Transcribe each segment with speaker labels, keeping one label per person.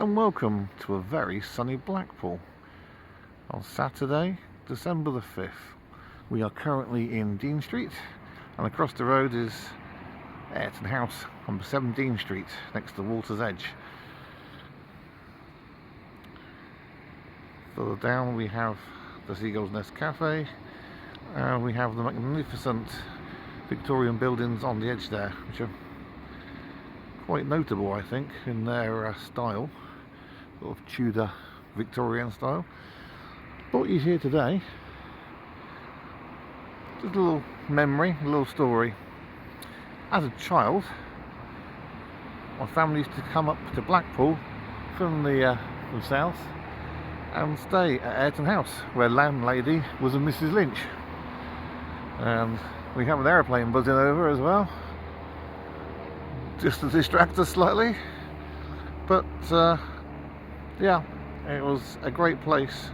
Speaker 1: and welcome to a very sunny Blackpool on Saturday, December the 5th. We are currently in Dean Street, and across the road is Ayrton House, number 7 Dean Street, next to Water's Edge. Further down we have the Seagull's Nest Cafe, and we have the magnificent Victorian buildings on the edge there, which are quite notable, I think, in their style, sort of Tudor Victorian style. Brought you here today, just a little memory, a little story. As a child, my family used to come up to Blackpool from the south and stay at Ayrton House, where landlady was a Mrs. Lynch, and we have an aeroplane buzzing over as well, just to distract us slightly. But yeah, it was a great place,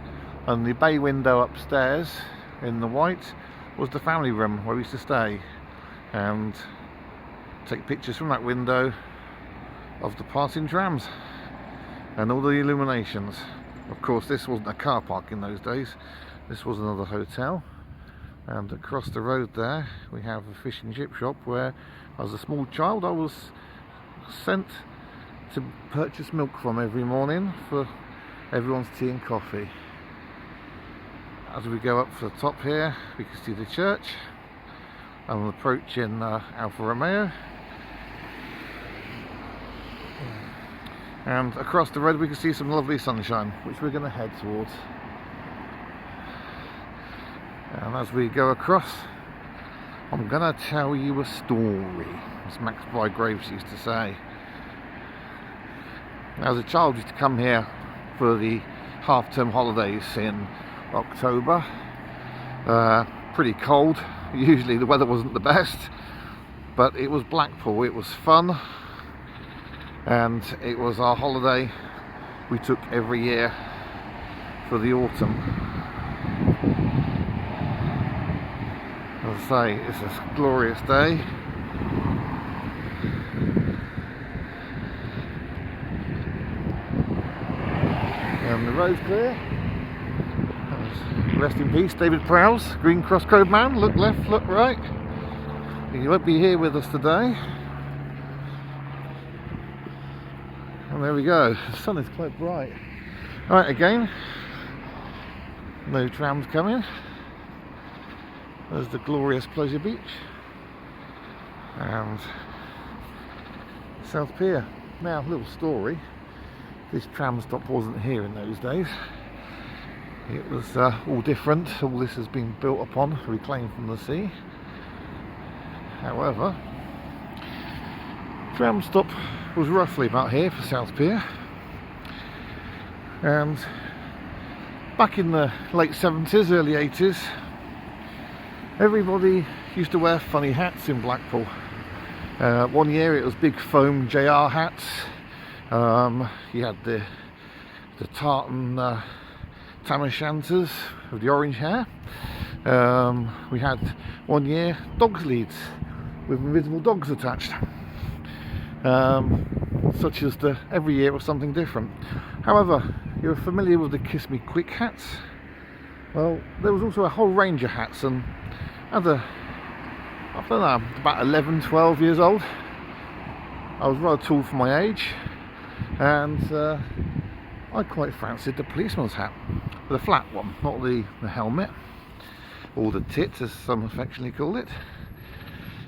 Speaker 1: and the bay window upstairs in the white was the family room where we used to stay and take pictures from that window of the passing trams and all the illuminations. Of course, this wasn't a car park in those days, this was another hotel. And across the road there we have a fish and chip shop where, as a small child, I was sent to purchase milk from every morning for everyone's tea and coffee. As we go up to the top here, we can see the church and approaching Alfa Romeo. And across the road we can see some lovely sunshine, which we're going to head towards. And as we go across, I'm going to tell you a story, as Max Bygraves used to say. As a child, I used to come here for the half-term holidays in October. Pretty cold, usually the weather wasn't the best, but it was Blackpool, it was fun, and it was our holiday we took every year for the autumn. As I say, it's a glorious day. And the road's clear. Rest in peace, David Prowse, Green Cross Code man. Look left, look right. He won't be here with us today. And there we go. The sun is quite bright. Right, again. No trams coming. There's the glorious Pleasure Beach and South Pier. Now, little story. This tram stop wasn't here in those days. It was all different. All this has been built upon, reclaimed from the sea. However, tram stop was roughly about here for South Pier. And back in the late 70s, early 80s, everybody used to wear funny hats in Blackpool. One year it was big foam JR hats. You had the tartan tam o' shanters with the orange hair. We had one year dog's leads with invisible dogs attached. Such as every year was something different. However, you're familiar with the Kiss Me Quick hats? Well, there was also a whole range of hats, and I don't know, about 11, 12 years old, I was rather tall for my age, and I quite fancied the policeman's hat, the flat one, not the helmet, or the tit as some affectionately call it.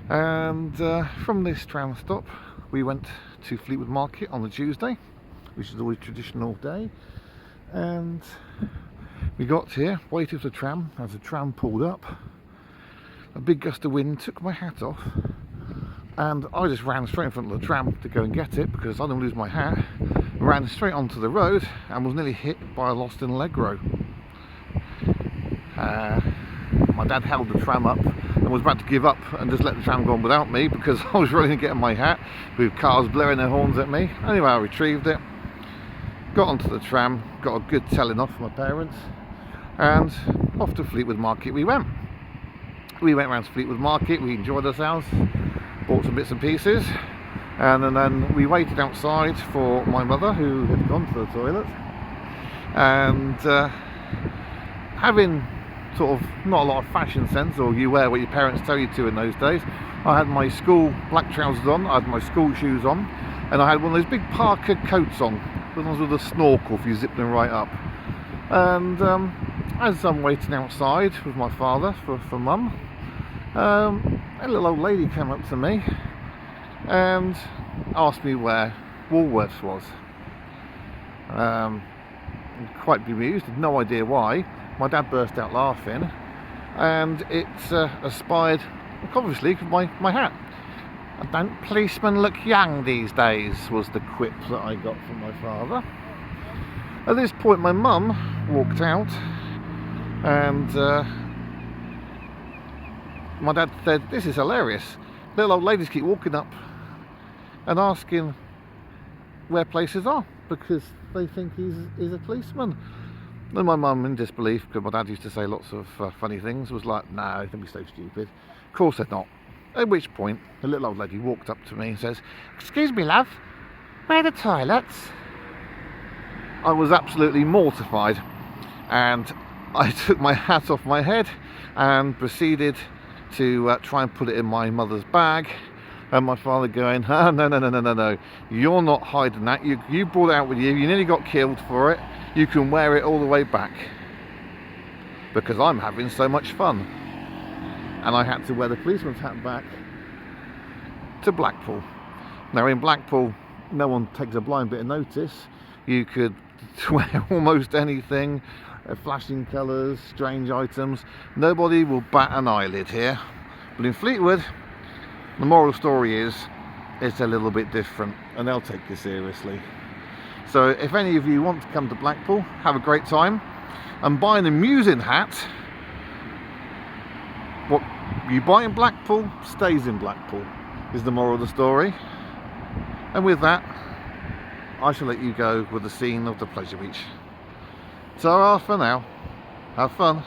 Speaker 1: And from this tram stop we went to Fleetwood Market on the Tuesday, which is always a traditional day, and we got here, waited for the tram. As the tram pulled up, a big gust of wind took my hat off, and I just ran straight in front of the tram to go and get it because I didn't lose my hat. Ran straight onto the road and was nearly hit by a lost in Allegro. My dad held the tram up and was about to give up and just let the tram go on without me because I was running to get my hat with cars blaring their horns at me. Anyway, I retrieved it, got onto the tram, got a good telling off from my parents, and off to Fleetwood Market we went. We went round to Fleetwood Market, we enjoyed ourselves, bought some bits and pieces, And then we waited outside for my mother, who had gone to the toilet, and having sort of not a lot of fashion sense, or you wear what your parents tell you to in those days, I had my school black trousers on, I had my school shoes on, and I had one of those big parka coats on, the ones with a snorkel if you zip them right up. And as I'm waiting outside with my father for mum, a little old lady came up to me and asked me where Woolworths was. Quite bemused, had no idea why. My dad burst out laughing, and it aspired, obviously, my hat. "Don't policemen look young these days?" was the quip that I got from my father. At this point, my mum walked out, and my dad said, "This is hilarious. Little old ladies keep walking up and asking where places are because they think he's a policeman." And my mum, in disbelief, because my dad used to say lots of funny things, was like, "No, don't be so stupid. Of course they're not." At which point, a little old lady walked up to me and says, "Excuse me, love, where are the toilets?" I was absolutely mortified, and I took my hat off my head and proceeded to try and put it in my mother's bag. And my father going, no, you're not hiding that. You brought it out with you. You nearly got killed for it. You can wear it all the way back because I'm having so much fun." And I had to wear the policeman's hat back to Blackpool. Now in Blackpool, no one takes a blind bit of notice. You could wear almost anything, flashing colours, strange items. Nobody will bat an eyelid here. But in Fleetwood, the moral story is it's a little bit different, and they'll take you seriously. So if any of you want to come to Blackpool, have a great time, and buy an amusing hat. What you buy in Blackpool stays in Blackpool is the moral of the story. And with that, I shall let you go with the scene of the pleasure beach. Ta-ra for now. Have fun.